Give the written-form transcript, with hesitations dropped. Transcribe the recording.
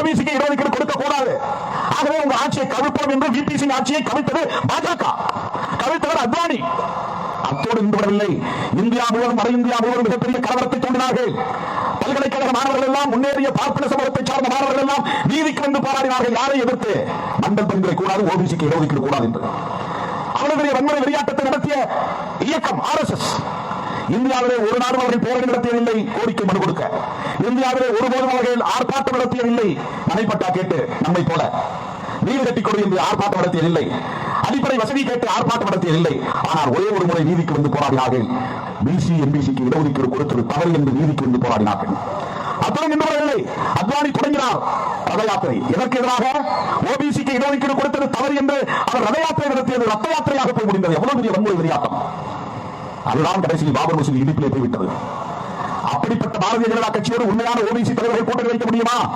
ஓபிசிக்கு இடஒதுக்கீடு கொடுக்க கூடாது. ஆகவே உங்க ஆட்சியை கவிழ்ப்போம் என்று VP சிங் ஆட்சியை கவிழ்த்தது பாஜக, கவிழ்த்தவர் அத்வானி. அத்தோடு நின்றுவிடவில்லை. இந்தியா முழுவதும் வட இந்தியா முழுவதும் மிகப்பெரிய கலவரத்தை தூண்டினார்கள். பல்கலைக்கழக மாணவர்கள் எல்லாம், முன்னேறிய பார்ப்பன சமூகத்தை சார்ந்த மாணவர்கள் எல்லாம் நீதிக்கு வந்து போராடினார்கள். யாரை எதிர்த்து? மண்டல் பரிந்துரை கூடாது, ஓபிசிக்கு இடஒதுக்கீடு கூடாது என்று. அவ்வளவு பெரிய வன்முறை வெளியாட்டத்தை நடத்திய இயக்கம் RSS. இந்தியாவிலே ஒரு நாடு அவர்கள் பேரணி நடத்தியதில்லை கோரிக்கை மனு கொடுக்க. இந்தியாவிலே ஒருபோதும் அவர்கள் ஆர்ப்பாட்டம் நடத்தியதில்லை. நடைபட்டா கேட்டு நம்மை போல நீதி கட்டிக் கொடு என்று ஆர்ப்பாட்டம் நடத்தியதில்லை. அடிப்படை வசதி கேட்டு ஆர்ப்பாட்டம் நடத்தியதில்லை. ஆனால் ஒரே ஒரு முறை நீதிக்கு வந்து போராடினார்கள். BC MBCக்கு இடஒதுக்கீடு கொடுத்தது தவறு என்று நீதிக்கு வந்து போராடினார்கள். அத்துடன் நின்றுவிடவில்லை. அத்வானி தொடங்கினார் ரத யாத்திரை. எதற்கு எதிராக? ஓபிசிக்கு இடஒதுக்கீடு கொடுத்தது தவறு என்று அவர் ரத யாத்திரை நடத்தியது ரத்த யாத்திரையாக போய் முடிந்தது. எவ்வளவு பெரிய வன்முறை வெளியாட்டம்! அதுதான் கடைசியில் பாபர் மசூதி இடிப்பிலே போய்விட்டது. அப்படிப்பட்ட பாரதிய ஜனதா கட்சியோடு உண்மையான ஓபிசி தலைவர்கள் கூட்டணி வைக்க முடியுமா?